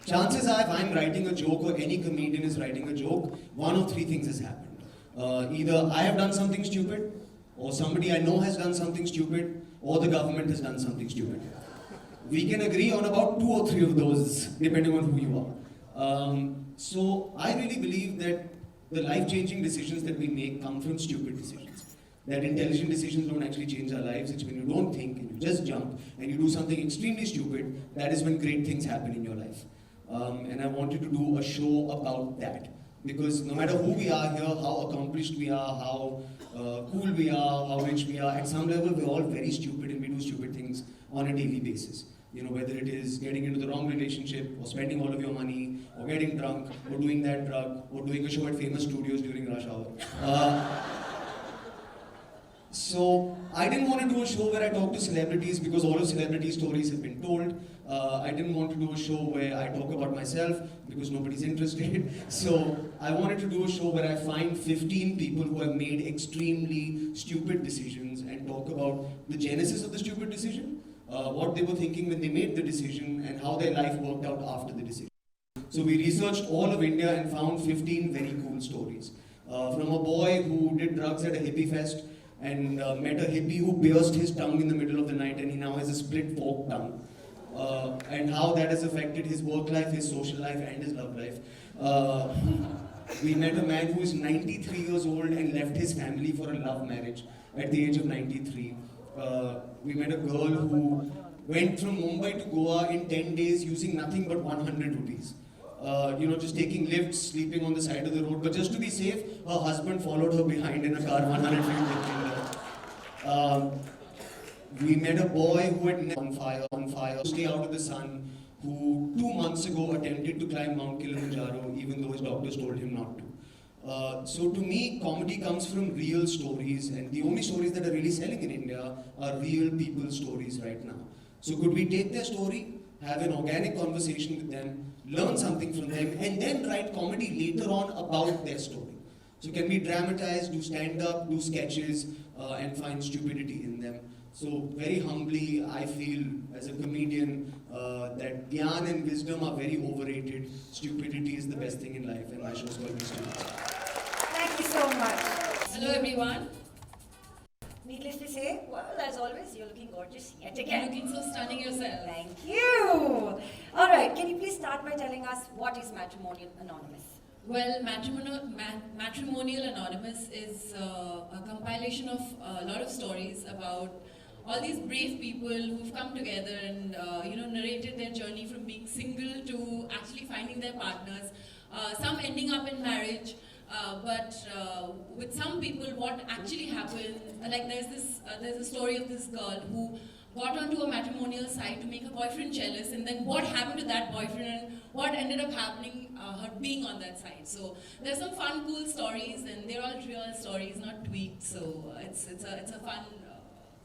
Chances are, if I'm writing a joke or any comedian is writing a joke, one of 3 things has happened. Either I have done something stupid, or somebody I know has done something stupid, or the government has done something stupid. We can agree on about 2 or 3 of those, depending on who you are. So I really believe that the life-changing decisions that we make come from stupid decisions. That intelligent decisions don't actually change our lives. It's when you don't think and you just jump and you do something extremely stupid, that is when great things happen in your life. And I wanted to do a show about that. Because no matter who we are here, how accomplished we are, how cool we are, how rich we are, at some level we're all very stupid and we do stupid things on a daily basis. You know, whether it is getting into the wrong relationship, or spending all of your money, or getting drunk, or doing that drug, or doing a show at famous studios during rush hour. So I didn't want to do a show where I talk to celebrities because all of celebrity stories have been told. I didn't want to do a show where I talk about myself because nobody's interested. So I wanted to do a show where I find 15 people who have made extremely stupid decisions and talk about the genesis of the stupid decision, what they were thinking when they made the decision, and how their life worked out after the decision. So we researched all of India and found 15 very cool stories. From a boy who did drugs at a hippie fest and met a hippie who pierced his tongue in the middle of the night and he now has a split fork tongue. And how that has affected his work life, his social life and his love life. We met a man who is 93 years old and left his family for a love marriage at the age of 93. We met a girl who went from Mumbai to Goa in 10 days using nothing but 100 rupees. Just taking lifts, sleeping on the side of the road. But just to be safe, her husband followed her behind in a car 100 feet. We met a boy who had on fire, stay out of the sun, who 2 months ago attempted to climb Mount Kilimanjaro even though his doctors told him not to. So to me, comedy comes from real stories, and the only stories that are really selling in India are real people's stories right now. So could we take their story, have an organic conversation with them, learn something from them, and then write comedy later on about their story? So can we dramatize, do stand-up, do sketches, and find stupidity in them? So very humbly, I feel as a comedian that gyan and wisdom are very overrated. Stupidity is the best thing in life, and my show's called Mr. Thank you so much. Hello everyone. Needless to say, well, as always, you're looking gorgeous yet again. Looking so stunning yourself. Thank you. All right, can you please start by telling us what is Matrimonial Anonymous? Well, Matrimonial Anonymous is a compilation of a lot of stories about all these brave people who've come together and narrated their journey from being single to actually finding their partners. Some ending up in marriage, but with some people, what actually happened, like there's a story of this girl who got onto a matrimonial site to make her boyfriend jealous, and then what happened to that boyfriend and what ended up happening, her being on that site. So there's some fun, cool stories, and they're all real stories, not tweaked. So it's a fun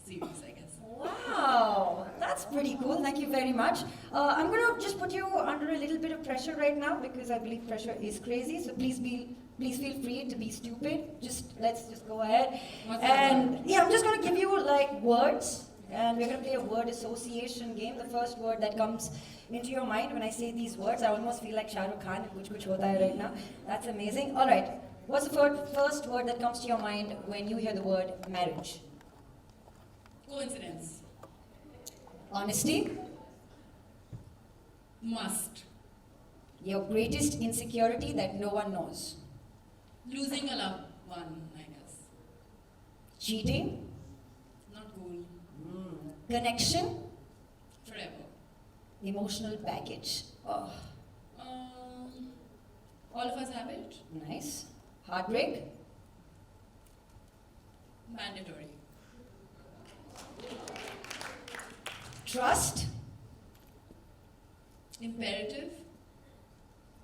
series, I guess. Wow, that's pretty cool. Thank you very much. I'm going to just put you under a little bit of pressure right now because I believe pressure is crazy. So please feel free to be stupid. Let's just go ahead. And yeah, I'm just going to give you like words, and we're going to play a word association game. The first word that comes into your mind when I say these words, I almost feel like Shah Rukh Khan, kuch hota hai right now. That's amazing. All right, what's the first word that comes to your mind when you hear the word marriage? Coincidence. Honesty. Must. Your greatest insecurity that no one knows. Losing a loved one, I guess. Cheating. Not cool. Connection. Forever. Emotional baggage. Oh. All of us have it. Nice. Heartbreak. Mandatory. Trust. Imperative.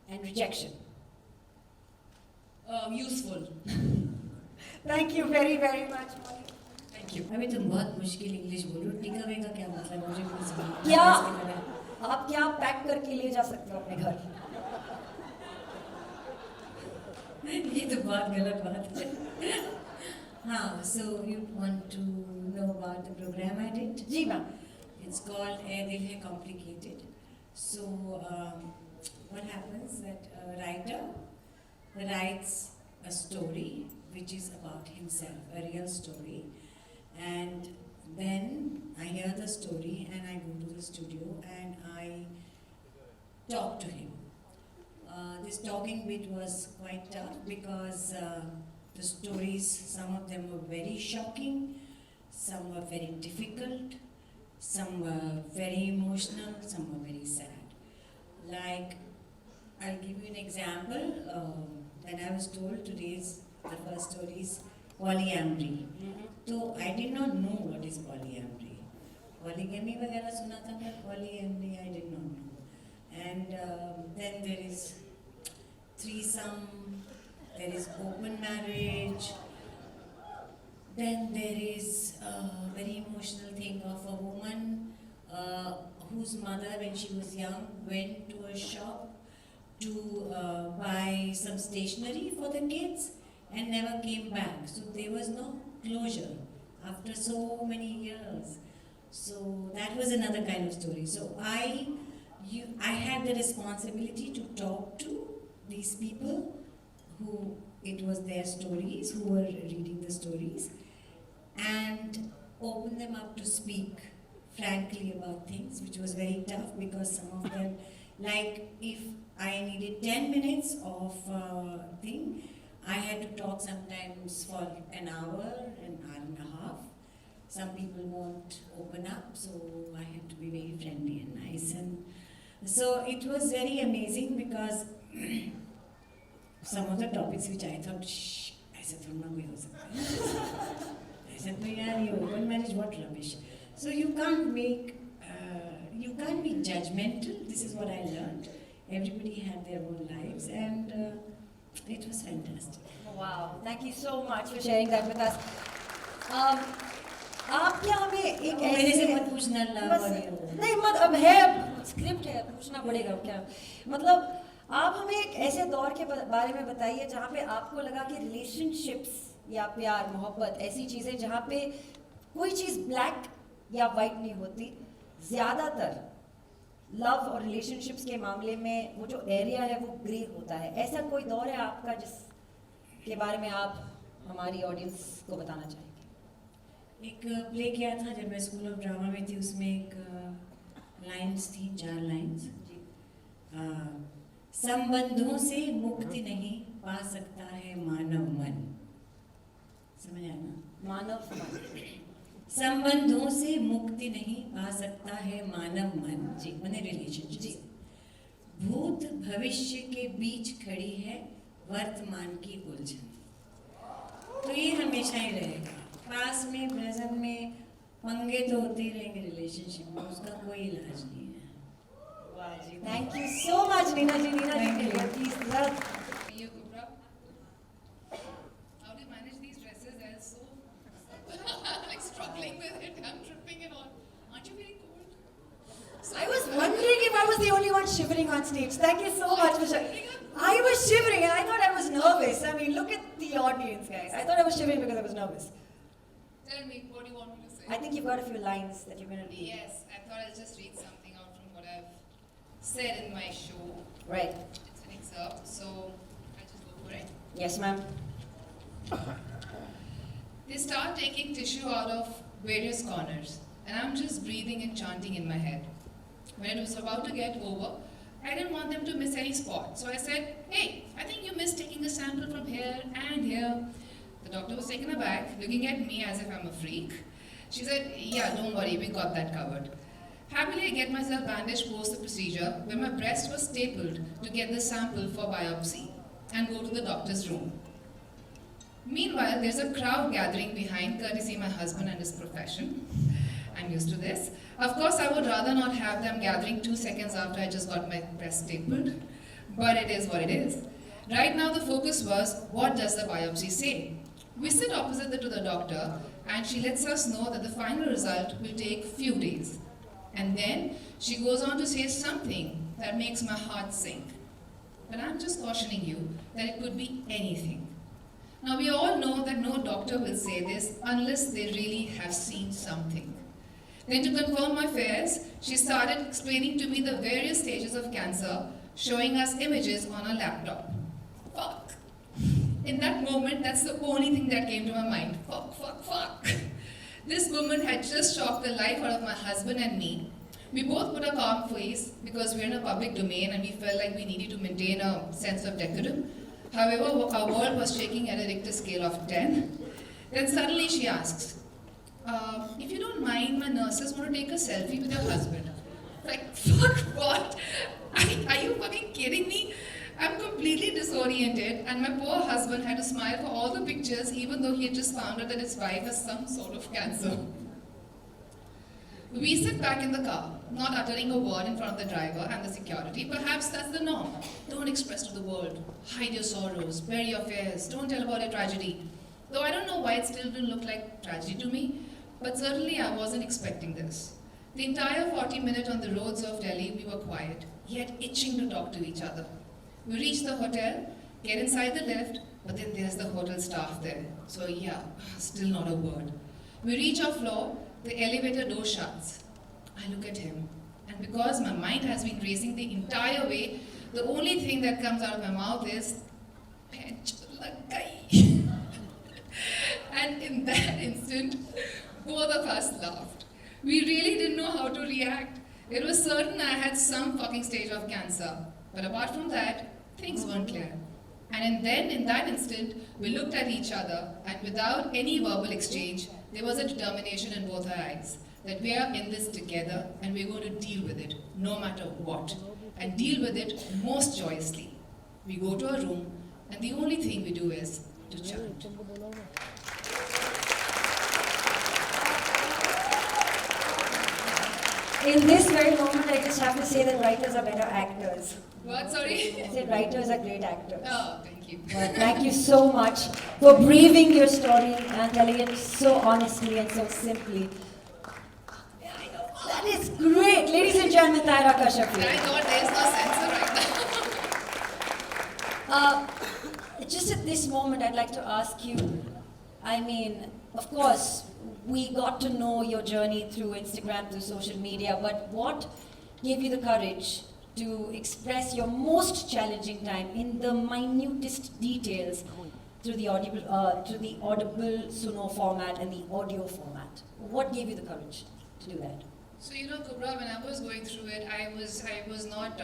And rejection. Useful. Thank you very, very much. Thank you. अभी तुम बहुत मुश्किल English बोलो, टिका का क्या मतलब मुझे कुछ समझ क्या आप क्या पैक करके ले जा सकते हो अपने घर? ये तो बहुत गलत बात है. हाँ, so you want to know about the program I did? जी ma'am. It's called A Dil Hai Complicated. So what happens that a writer writes a story which is about himself, a real story, and then I hear the story and I go to the studio and I talk to him. This talking bit was quite tough because the stories, some of them were very shocking, some were very difficult, some were very emotional, some were very sad. Like, I'll give you an example. When I was told today's, the first story is polyamory. So I did not know what is polyamory. Polygamy वगैरह सुना था, but polyamory I did not know. And then there is threesome, there is open marriage, Then there is a very emotional thing of a woman whose mother, when she was young, went to a shop to buy some stationery for the kids and never came back. So there was no closure after so many years. So that was another kind of story. So I had the responsibility to talk to these people who it was their stories, who were reading the stories, and open them up to speak frankly about things, which was very tough because some of them, like if I needed 10 minutes of thing, I had to talk sometimes for an hour and a half. Some people won't open up, so I have to be very friendly and nice. And so it was very amazing because some of the topics which I thought, shh, ऐसे थोड़ा कोई हो सकता है. I said, no, यार, ये open marriage, what rubbish. So you can't be judgmental. This is what I learned. Everybody had their own lives, and it was fantastic. Wow, thank you so much for sharing that with us. आप क्या हमें एक मेरे से मत पूछना नहीं मत अब है स्क्रिप्ट है पूछना पड़ेगा क्या मतलब आप हमें एक ऐसे दौर के बारे में बताइए जहाँ पे आपको लगा कि रिलेशनशिप्स या प्यार मोहब्बत ऐसी चीज़ें जहाँ पे कोई चीज़ ब्लैक या वाइट नहीं होती ज़्यादातर लव और रिलेशनशिप्स के मामले में वो जो एरिया है वो ग्रे होता है ऐसा कोई दौर है आपका जिसके बारे में आप हमारी ऑडियंस को बताना चाहेंगे एक प्ले किया था जब मैं स्कूल ऑफ ड्रामा में थी उसमें एक लाइंस थी 4 लाइंस संबंधों से मुक्ति नहीं पा सकता है मानव मन समझ आया ना मानव मन संबंधों से मुक्ति नहीं पा सकता है मानव मन जी मैंने रिलेशनशिप जी भूत भविष्य के बीच खड़ी है वर्तमान की उलझन तो ये हमेशा ही रहेगा पास में प्रेजेंट में पंगे तो होते ही रहेंगे रिलेशनशिप में उसका कोई इलाज नहीं है वाह जी thank you so much Neena ji please love How do you manage these dresses? They're so like struggling with it. I'm tripping and all. Aren't you very cold? I was wondering if I was the only one shivering on stage. Thank you so much for sharing. I was shivering and I thought I was nervous. I mean, look at the audience, guys. I thought I was shivering because I was nervous. Tell me, what do you want me to say? I think you've got a few lines that you're going to read. Yes, I thought I'll just read something out from what I've said in my show. Right. It's an excerpt, so I'll just go for it. Yes, ma'am. They start taking tissue out of various corners, and I'm just breathing and chanting in my head. When it was about to get over, I didn't want them to miss any spot. So I said, hey, I think you missed taking a sample from here and here. The doctor was taken aback, looking at me as if I'm a freak. She said, yeah, don't worry, we got that covered. Happily, I get myself bandaged post the procedure, where my breast was stapled to get the sample for biopsy, and go to the doctor's room. Meanwhile, there's a crowd gathering behind, courtesy my husband and his profession. I'm used to this. Of course, I would rather not have them gathering 2 seconds after I just got my breast stapled, but it is what it is. Right now, the focus was, what does the biopsy say? We sit opposite to the doctor, and she lets us know that the final result will take few days. And then she goes on to say something that makes my heart sink. But I'm just cautioning you that it could be anything. Now, we all know that no doctor will say this unless they really have seen something. Then, to confirm my fears, she started explaining to me the various stages of cancer, showing us images on a laptop. Fuck. In that moment, that's the only thing that came to my mind. Fuck, fuck, fuck. This woman had just shocked the life out of my husband and me. We both put a calm face because we're in a public domain and we felt like we needed to maintain a sense of decorum. However, our world was shaking at a Richter scale of 10. Then suddenly she asks, if you don't mind, my nurses want to take a selfie with your husband. Like, fuck what? Are you fucking kidding me? I'm completely disoriented, and my poor husband had to smile for all the pictures, even though he had just found out that his wife has some sort of cancer. We sit back in the car, not uttering a word in front of the driver and the security. Perhaps that's the norm. Don't express to the world. Hide your sorrows, bury your fears, don't tell about your tragedy. Though I don't know why it still didn't look like tragedy to me, but certainly I wasn't expecting this. The entire 40 minutes on the roads of Delhi, we were quiet, yet itching to talk to each other. We reach the hotel, get inside the lift, but then there's the hotel staff there. So yeah, still not a word. We reach our floor, the elevator door shuts. I look at him, and because my mind has been racing the entire way, the only thing that comes out of my mouth is, "Pench lagai." And in that instant, both of us laughed. We really didn't know how to react. It was certain I had some fucking stage of cancer. But apart from that, things weren't clear. And then in that instant, we looked at each other, and without any verbal exchange, there was a determination in both our eyes that we are in this together and we're going to deal with it no matter what. And deal with it most joyously. We go to our room, and the only thing we do is to chant. In this very moment, I just have to say that writers are better actors. What, sorry? I said writers are great actors. Oh, thank you. Well, thank you so much for breathing your story and telling it so honestly and so simply. That is great. Ladies and gentlemen, Taira Kashyap. Thank God there's no censor right now. Just at this moment, I'd like to ask you, I mean, of course, we got to know your journey through Instagram, through social media, but what gave you the courage to express your most challenging time in the minutest details through the audible Suno format and the audio format? What gave you the courage to do that? So Kubra, when I was going through it, I was not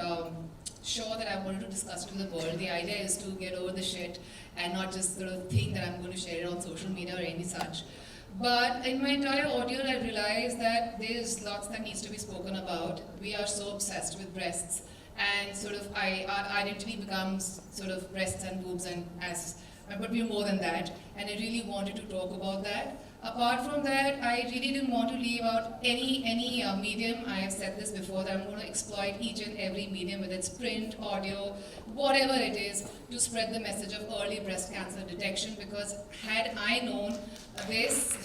sure that I wanted to discuss it with the world. The idea is to get over the shit and not just sort of think that I'm going to share it on social media or any such. But in my entire audio, I realized that there's lots that needs to be spoken about. We are so obsessed with breasts, and sort of our identity becomes sort of breasts and boobs and ass, but we're more than that. And I really wanted to talk about that. Apart from that, I really didn't want to leave out any medium. I have said this before, that I'm going to exploit each and every medium, whether it's print, audio, whatever it is, to spread the message of early breast cancer detection. Because had I known this,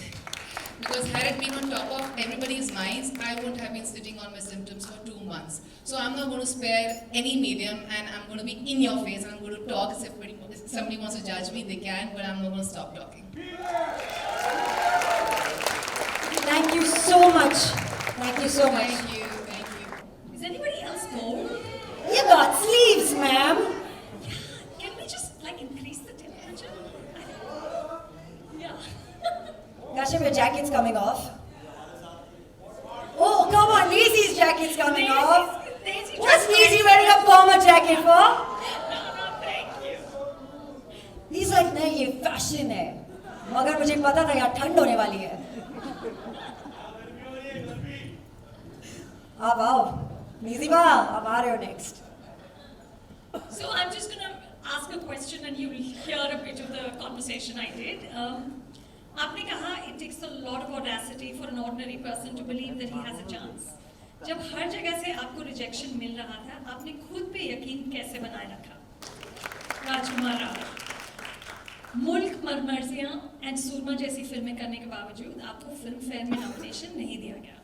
because had it been on top of everybody's minds, I wouldn't have been sitting on my symptoms for 2 months. So I'm not going to spare any medium, and I'm going to be in your face, and I'm going to talk. If somebody wants to judge me, they can, but I'm not going to stop talking. Thank you so much. Thank you so much. Thank you. Is anybody else cold? You got sleeves, ma'am. Can we just increase the temperature? Yeah. Kashyap, your jacket's coming off. Oh, come on, Neezy's jacket's coming off. What's Neezy wearing a bomber jacket for? No, thank you. He's like, नहीं ये fashion है, मगर मुझे पता था यार ठंड होने वाली है. अब आओ, Neezy बा, अब आ रहे हो next. So I'm just going to ask a question and you will hear a bit of the conversation I did. आपने कहा it takes a lot of audacity for an ordinary person to believe that he has a chance. जब हर जगह से आपको rejection मिल रहा था, आपने खुद पे यकीन कैसे बनाए रखा? राजकुमार राव, मुल्क, मरमर्जियाँ एंड सूरमा जैसी फिल्में करने के बावजूद आपको फिल्म फेयर में नॉमिनेशन नहीं दिया गया.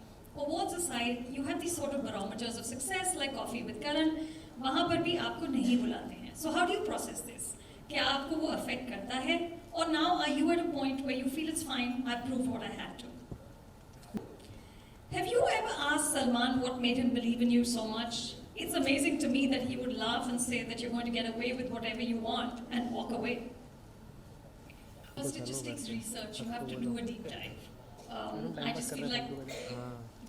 Awards aside, you have these sort of barometers of success like Coffee with Karan. वहाँ पर भी आपको नहीं बुलाते हैं. So how do you process this? क्या आपको वो affect करता है? Or now are you at a point where you feel it's fine, I proved what I had to? Have you ever asked Salman what made him believe in you so much? It's amazing to me that he would laugh and say that you're going to get away with whatever you want and walk away. First, it just takes research. You have to do a deep dive. I just feel like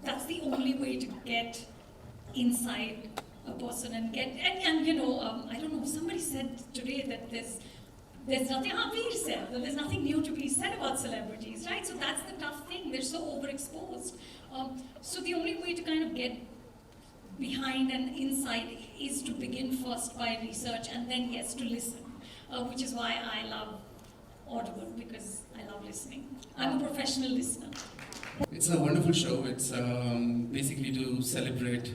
that's the only way to get inside a person and get and I don't know. Somebody said today that there's nothing. There's nothing new to be said about celebrities, right? So that's the tough thing. They're so overexposed. So the only way to kind of get behind and inside is to begin first by research and then yes to listen, which is why I love Audible, because I love listening. I'm a professional listener. It's a wonderful show. It's basically to celebrate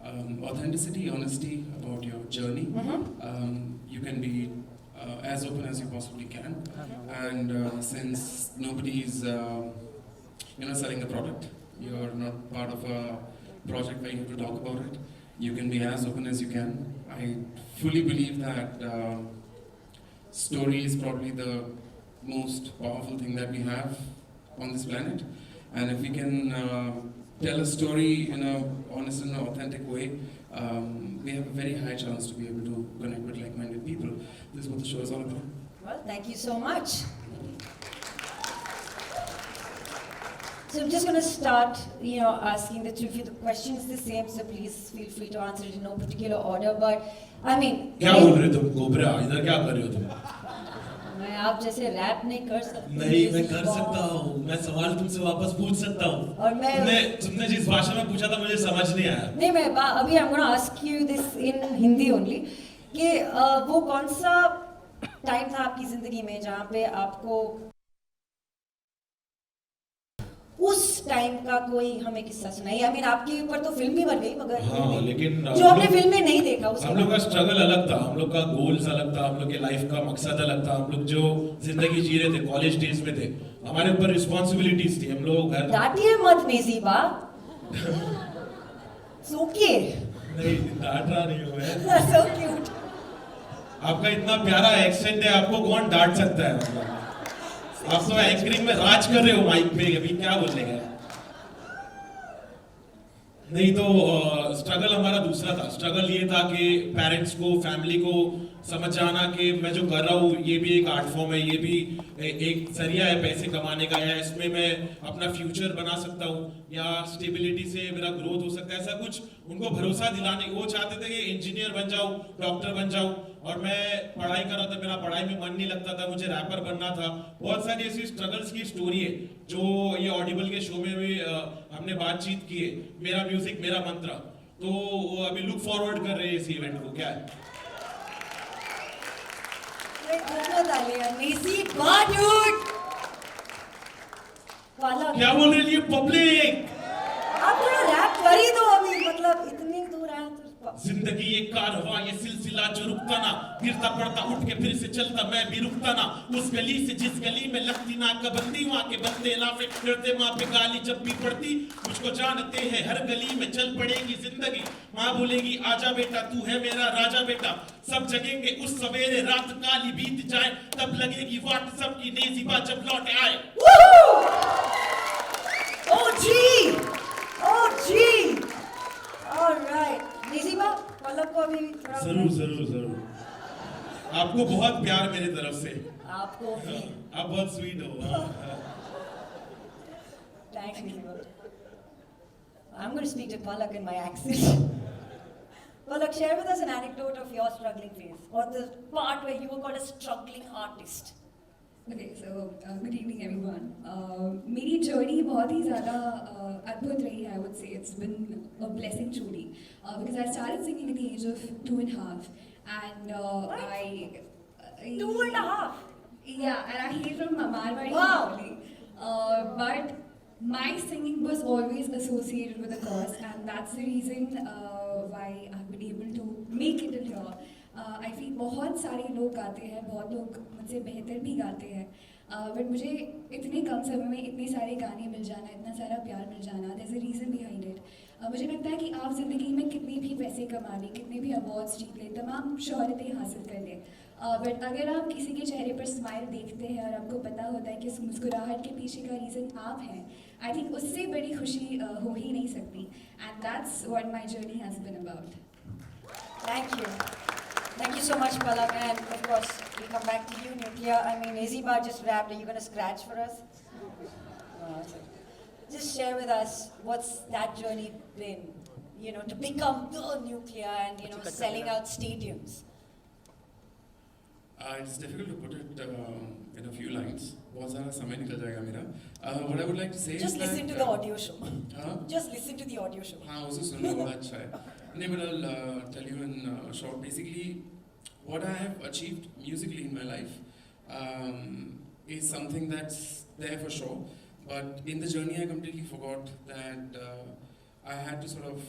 authenticity, honesty about your journey. You can be as open as you possibly can. And since nobody is, selling a product, you're not part of a project where you have to talk about it. You can be as open as you can. I fully believe that story is probably the most powerful thing that we have on this planet. And if we can tell a story in an honest and authentic way, we have a very high chance to be able to connect with like-minded people. This is what the show is all about. Well, thank you so much. So I'm just going to start, asking the three of you. The question is the same, so please feel free to answer it in no particular order. But I mean, क्या बोल रहे हो तुम cobra? इधर क्या कर रहे हो तुम? मैं आप जैसे रैप नहीं कर सकती। नहीं, मैं कर सकता हूँ। मैं सवाल तुमसे वापस पूछ सकता हूँ। और मैं तुमने जिस भाषा में पूछा था मुझे समझ नहीं आया। नहीं, मैं अभी I'm going to ask you this in Hindi only कि वो कौन सा टाइम था आपकी जिंदगी में जहाँ पे आपको उस टाइम का कोई हमें किस्सा सुनाइए। I mean, आपके ऊपर तो फिल्म भी बन गई, मगर हाँ, लेकिन जो आपने फिल्म में नहीं देखा हम लोग का स्ट्रगल अलग था, हम लोग का गोल्स अलग था, हम लोग के लाइफ का मकसद अलग था, हम लोग जो जिंदगी जी रहे थे कॉलेज डेज में थे, हमारे ऊपर रिस्पांसिबिलिटीज थी, हम लोग घर डांटिए मत नेज़ीबा। सोके नहीं, डांट रहा नहीं हूँ मैं। So cute। आपका इतना प्यारा एक्सेंट है, आपको कौन डांट सकता है? मतलब आप तो एंकरिंग में राज कर रहे हो माइक पे, अभी क्या बोलने का? नहीं तो स्ट्रगल हमारा दूसरा था। स्ट्रगल ये था कि पेरेंट्स को, फैमिली को समझ जाना कि मैं जो कर रहा हूँ ये भी एक आर्ट फॉर्म है, ये भी एक जरिया है पैसे कमाने का, या इसमें मैं अपना फ्यूचर बना सकता हूँ, या स्टेबिलिटी से मेरा ग्रोथ हो सकता है। ऐसा कुछ उनको भरोसा दिलाने, वो चाहते थे कि इंजीनियर बन जाऊँ, डॉक्टर बन जाऊँ, और मैं पढ़ाई कर रहा था, मेरा पढ़ाई में मन नहीं लगता था, मुझे रैपर बनना था। बहुत सारी ऐसी स्ट्रगल्स की स्टोरी है जो ये ऑडिबल के शो में भी हमने बातचीत की है। मेरा म्यूजिक मेरा मंत्र, तो अभी लुक फॉरवर्ड कर रहे हैं इस इवेंट को। क्या है क्या बोल रही है पब्लिक? आप थोड़ा रैप कर ही दो अभी, मतलब इतनी दूर आए तो जिंदगी ये कारवां, ये सिलसिला जो रुकता ना, गिरता पड़ता उठ के फिर से चलता, मैं भी रुकता ना। उस गली से जिस गली में लगती नाकाबंदी, वहाँ के बंदे लाफे करते, माँ पे गाली जब भी पड़ती। मुझको जानते हैं हर गली में चल पड़ेगी जिंदगी, माँ बोलेगी आजा बेटा तू है मेरा राजा बेटा। सब जगेंगे उस सवेरे, रात काली बीत जाए, तब लगेगी वाट सबकी नेज़ीबा जब लौट आए। ऑलराइट, नेज़ीबा पलक को अभी थोड़ा जरूर आपको बहुत प्यार मेरी तरफ से। आपको भी आप बहुत स्वीट हो। Thank you. I'm going to speak to Palak in my accent. Palak, share with us an anecdote of your struggling phase, or the part where you were called a struggling artist. Okay, so good evening everyone. मेरी journey बहुत ही ज़्यादा अद्भुत रही है. I would say it's been a blessing truly, because I started singing at the age of 2.5, and I 2.5. Yeah, and I hail from Marwari family. But my singing was always associated with a cause, and that's the reason why I've been able to make it in here. I feel बहुत सारे लोग गाते हैं, बहुत लोग मुझसे बेहतर भी गाते हैं, बट मुझे इतने कम समय में इतने सारे गाने मिल जाना, इतना सारा प्यार मिल जाना, there's a reason behind it. मुझे लगता है कि आप ज़िंदगी में कितने भी पैसे कमा लें, कितने भी अवार्ड्स जीत लें, तमाम शोहरतें हासिल कर लें, बट अगर आप किसी के चेहरे पर स्माइल देखते हैं और आपको पता होता है कि उस मुस्कुराहट के पीछे का रीज़न आप हैं, आई थिंक उससे बड़ी खुशी हो ही नहीं सकती, and that's what my journey has been about. Thank you. Thank you so much, Palak, and of course, we'll come back to you, Nuclear. I mean, Neज़ीba just rapped. Are you going to scratch for us? Just share with us what's that journey been, to become the Nuclear and, selling out stadiums. It's difficult to put it in a few lines. बहुत सारा समय निकल जाएगा मेरा. What I would like to say Just is listen that, to the audio show. Just listen to the audio show. हाँ, उसे सुनना बड़ा अच्छा है. नहीं, but I'll tell you in short. Basically, what I have achieved musically in my life is something that's there for sure. But in the journey, I completely forgot that I had to sort of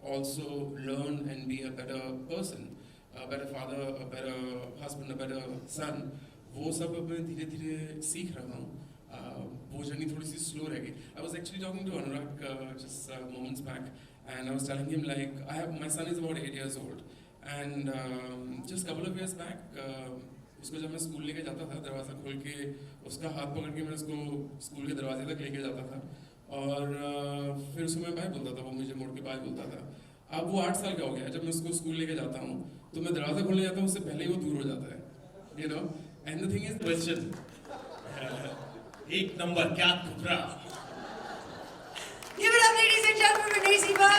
also learn and be a better person. a better father, a better husband, a better son, वो सब अब मैं धीरे धीरे सीख रहा हूँ. वो जर्नी थोड़ी सी स्लो रह गई. I was actually talking to Anurag just moments back, and I was telling him like my son is about 8 years old, and just couple of years back, उसको जब मैं स्कूल लेके जाता था, दरवाज़ा खोल के उसका हाथ पकड़ के मैं उसको स्कूल के दरवाजे तक लेके जाता था, और फिर उसको मैं बाय बोलता था, वो मुझे मोड़ के बाय बोलता था. अब वो 8 साल का हो गया. जब मैं उसको स्कूल लेके जाता हूँ तो मैं दरवाज़ा खोलने जाता हूँ, उससे पहले ही वो दूर हो जाता है, you know. And the thing is, question एक नंबर क्या टुकड़ा. Give it up, ladies and gentlemen, for Naseeba.